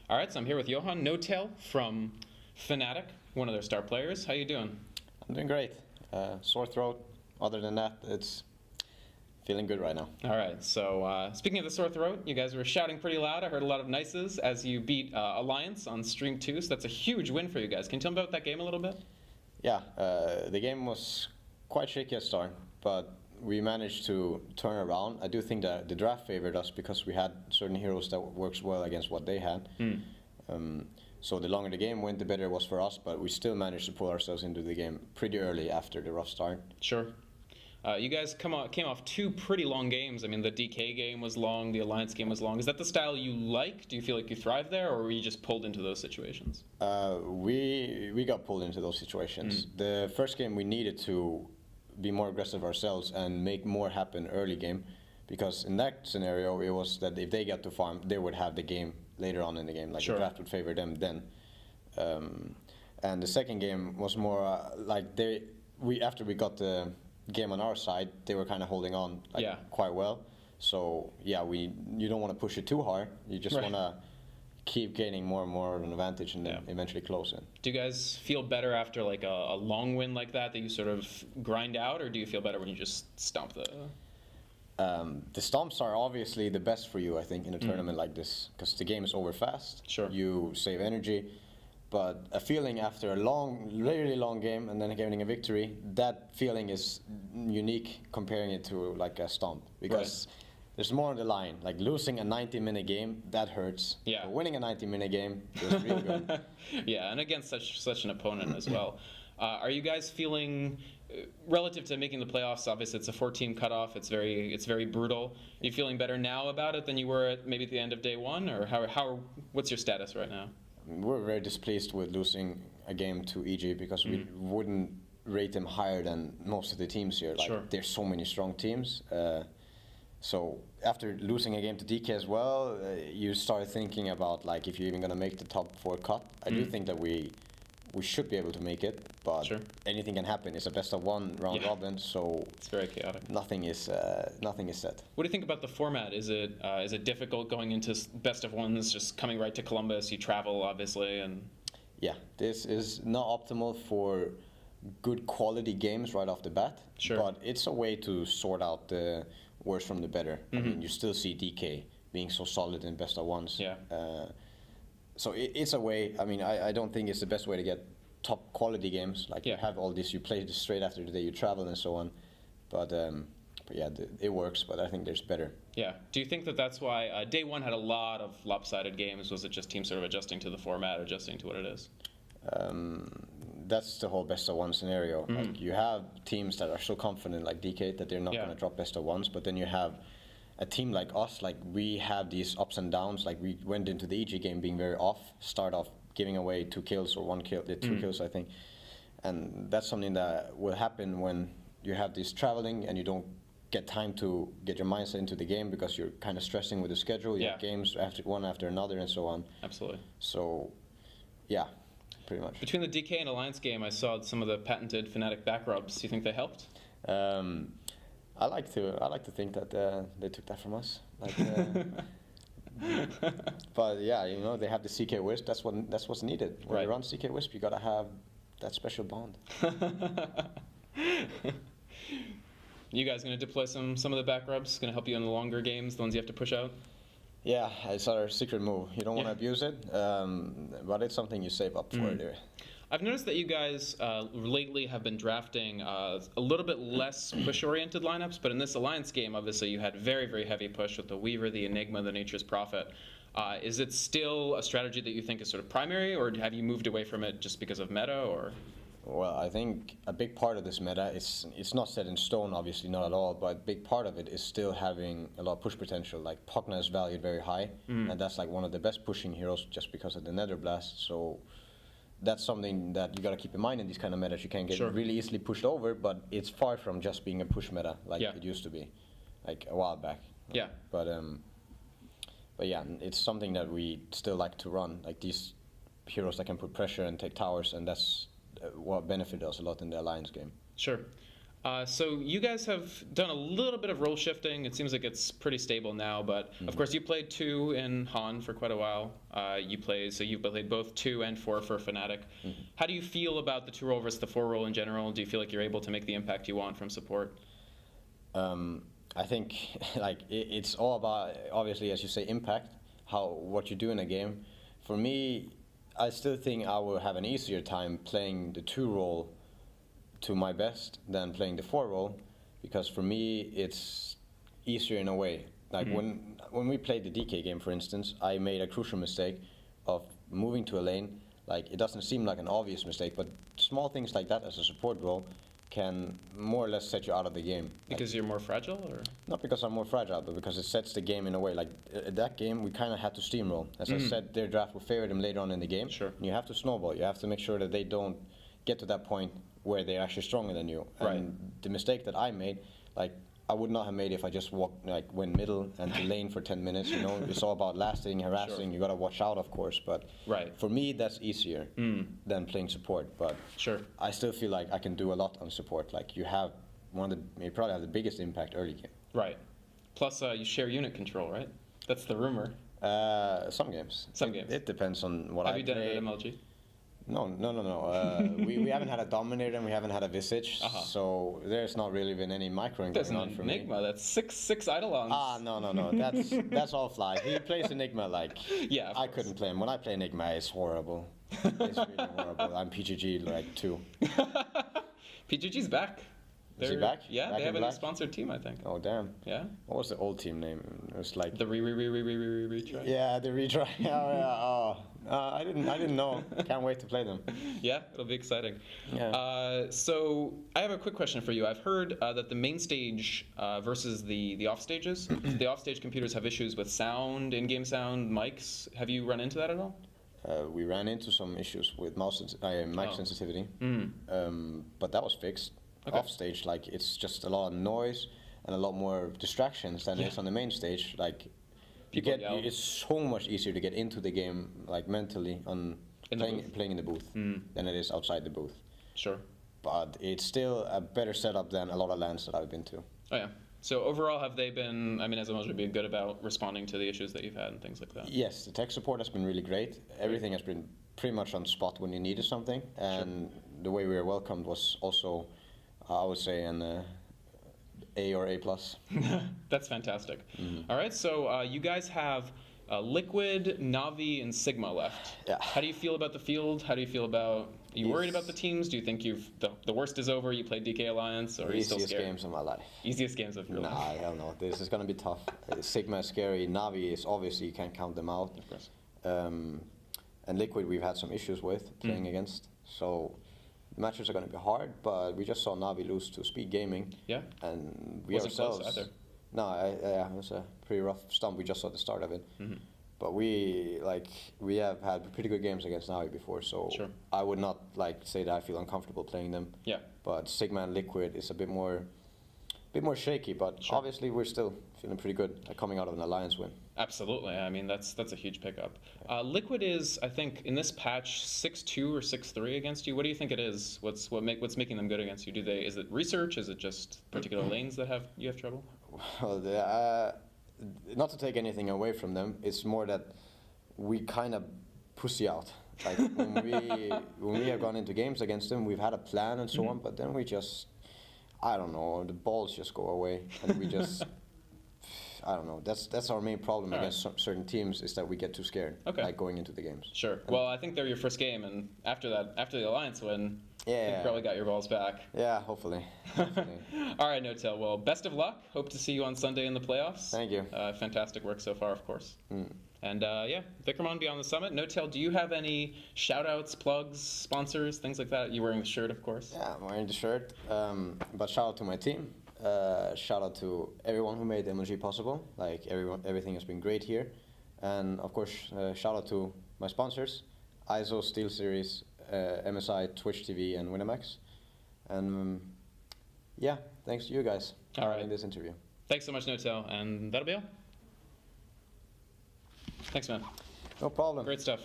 All right, so I'm here with N0tail from Fnatic, one of their star players. How you doing? I'm doing great. Sore throat. Other than that, it's feeling good right now. All right, so speaking of the sore throat, you guys were shouting pretty loud. I heard a lot of nices as you beat Alliance on Stream 2, so that's a huge win for you guys. Can you tell me about that game a little bit? Yeah, the game was quite shaky at start, but we managed to turn around. I do think that the draft favored us because we had certain heroes that works well against what they had. So the longer the game went, the better it was for us, but we still managed to pull ourselves into the game pretty early after the rough start. Sure. You guys came off two pretty long games. I mean, the DK game was long, the Alliance game was long. Is that the style you like? Do you feel like you thrive there, or were you just pulled into those situations? We got pulled into those situations. The first game we needed to be more aggressive ourselves and make more happen early game, because in that scenario it was that if they got to farm, they would have the game later on in the game. Like Sure. the draft would favor them then. And the second game was more like after we got the game on our side, they were kind of holding on quite well. So yeah, you don't want to push it too hard. You just want to keep gaining more and more of an advantage and then eventually close it. Do you guys feel better after like a long win like that you sort of grind out, or do you feel better when you just stomp the... The stomps are obviously the best for you, I think, in a tournament like this, because the game is over fast. Sure. You save energy, but a feeling after a really long game and then getting a victory, that feeling is unique comparing it to like a stomp, because there's more on the line. Like losing a 90-minute game, that hurts. Yeah. But winning a 90-minute game feels real good. Yeah, and against such an opponent as well. Are you guys feeling, relative to making the playoffs, obviously it's a 4-team cutoff, it's very brutal. Are you feeling better now about it than you were at maybe at the end of day one, or what's your status right now? We're very displeased with losing a game to EG, because we wouldn't rate them higher than most of the teams here. Like, Sure. There's so many strong teams. So after losing a game to DK as well, you start thinking about like if you're even going to make the top 4 cut. I do think that we should be able to make it, but anything can happen. It's a best of 1 round robin, so it's very chaotic. Nothing is set. What do you think about the format? Is it difficult going into best of 1s, just coming right to Columbus? You travel obviously, and yeah, this is not optimal for good quality games right off the bat. Sure. But it's a way to sort out the worst from the better. I mean, you still see DK being so solid in best of 1s. Yeah. So it's a way. I mean, I don't think it's the best way to get top quality games. Like you have all this, you play this straight after the day you travel and so on. But yeah, it works. But I think there's better. Yeah. Do you think that that's why day one had a lot of lopsided games? Was it just teams sort of adjusting to the format, adjusting to what it is? That's the whole best of 1 scenario. Like you have teams that are so confident, like DK, that they're not going to drop best of 1s. But then you have a team like us, like we have these ups and downs. Like we went into the EG game being very off, start off giving away 2 kills or 1 kill, 2 kills I think, and that's something that will happen when you have this traveling and you don't get time to get your mindset into the game because you're kind of stressing with the schedule. You have games one after another and so on. Absolutely. So, yeah, pretty much. Between the DK and Alliance game, I saw some of the patented Fnatic back rubs. Do you think they helped? I like to think that they took that from us. Like, but yeah, you know, they have the CK Wisp. That's what's needed. When you run CK Wisp, you gotta have that special bond. You guys gonna deploy some of the back rubs? Gonna help you in the longer games, the ones you have to push out? Yeah, it's our secret move. You don't want to abuse it, but it's something you save up for. There. I've noticed that you guys lately have been drafting a little bit less push-oriented lineups, but in this Alliance game, obviously, you had very, very heavy push with the Weaver, the Enigma, the Nature's Prophet. Is it still a strategy that you think is sort of primary, or have you moved away from it just because of meta, or...? Well, I think a big part of this meta it's not set in stone, obviously, not at all, but a big part of it is still having a lot of push potential. Like, Pogna is valued very high, and that's like one of the best pushing heroes just because of the Nether Blast, so that's something that you got to keep in mind in these kind of metas. You can get really easily pushed over, but it's far from just being a push meta like it used to be, like a while back. Yeah. But yeah, it's something that we still like to run, like these heroes that can put pressure and take towers, and that's what benefited us a lot in the Alliance game. Sure. So you guys have done a little bit of role shifting. It seems like it's pretty stable now, but of course you played 2 in Han for quite a while. You've played both 2 and 4 for Fnatic. How do you feel about the 2 role versus the 4 role in general? Do you feel like you're able to make the impact you want from support? I think like it's all about, obviously, as you say, impact, what you do in a game. For me, I still think I will have an easier time playing the 2 role to my best than playing the 4 role, because for me it's easier in a way. Like when we played the DK game, for instance, I made a crucial mistake of moving to a lane. Like, it doesn't seem like an obvious mistake, but small things like that as a support role can more or less set you out of the game. Because you're more fragile, or? Not because I'm more fragile, but because it sets the game in a way. Like, that game, we kind of had to steamroll. As I said, their draft will favor them later on in the game. Sure. And you have to snowball. You have to make sure that they don't get to that point where they're actually stronger than you. Right. And the mistake that I made, like, I would not have made if I just went middle and to lane for 10 minutes. You know, it's all about lasting, harassing. Sure. You got to watch out, of course. But for me, that's easier than playing support. But sure, I still feel like I can do a lot on support. Like, you probably have the biggest impact early game. Right. Plus, you share unit control, right? That's the rumor. Some games. Some games. It depends on what have you done it at MLG? No. We haven't had a Dominator and we haven't had a Visage, so there's not really been any microing going on for me. There's an Enigma, that's six Eidolons. No, that's all fly. He plays Enigma like, yeah, I couldn't play him. When I play Enigma, it's horrible. It's really horrible. I'm PGG like 2. PGG's back. Is he back? Yeah, back they have a new sponsored team, I think. Oh, damn. Yeah? What was the old team name? It was like... The retry? Yeah, the retry. I didn't know. Can't wait to play them. Yeah, it'll be exciting. Yeah. So I have a quick question for you. I've heard that the main stage versus the off stages, the off stage computers have issues with sound, in-game sound, mics. Have you run into that at all? We ran into some issues with mic sensitivity, but that was fixed. Okay. Off stage, like, it's just a lot of noise and a lot more distractions than it is on the main stage. Like, it's so much easier to get into the game, like, mentally on playing in the booth than it is outside the booth. Sure. But it's still a better setup than a lot of LANs that I've been to. Oh yeah. So overall, have they been, I mean, as MLG, been good about responding to the issues that you've had and things like that? Yes, the tech support has been really great. Everything has been pretty much on spot when you needed something, and the way we were welcomed was also, I would say, an A or A+. That's fantastic. All right, so you guys have Liquid, Navi, and Sigma left. Yeah. How do you feel about the field? How do you feel about, are you worried about the teams? Do you think the worst is over? You played DK Alliance, or are you still scared? Easiest games of my life. Easiest games of your life. Nah, hell no. This is going to be tough. Sigma is scary. Navi is, obviously, you can't count them out. Of course. And Liquid we've had some issues with playing against. So the matches are going to be hard, but we just saw Navi lose to Speed Gaming. Yeah. And we Wasn't ourselves... close either. No, it was a pretty rough stump. We just saw the start of it. But we have had pretty good games against Navi before, so I would not say that I feel uncomfortable playing them. Yeah. But Sigma and Liquid is a bit more shaky, but obviously we're still feeling pretty good coming out of an Alliance win. Absolutely. I mean, that's a huge pickup. Liquid is, I think, in this patch 6-2 or 6-3 against you. What do you think it is? What's making them good against you? Is it research? Is it just particular lanes that you have trouble? Well, not to take anything away from them, it's more that we kind of pussy out. Like, when we have gone into games against them, we've had a plan and so on, but then we just, I don't know, the balls just go away, and we just, I don't know. That's our main problem against certain teams, is that we get too scared, like, going into the games. Sure. Well, I think they're your first game, and after the Alliance win, you probably got your balls back. Yeah, hopefully. All right, N0tail. Well, best of luck. Hope to see you on Sunday in the playoffs. Thank you. Fantastic work so far, of course. And Vikramon Beyond the Summit. N0tail, do you have any shout-outs, plugs, sponsors, things like that? You're wearing the shirt, of course. Yeah, I'm wearing the shirt. But shout out to my team. Shout out to everyone who made MLG possible. Like, everything has been great here. And of course, shout out to my sponsors, ISO, SteelSeries, MSI, Twitch TV, and Winamax. And thanks to you guys for having this interview. Thanks so much, N0tail, and that'll be all. Thanks, man. No problem. Great stuff.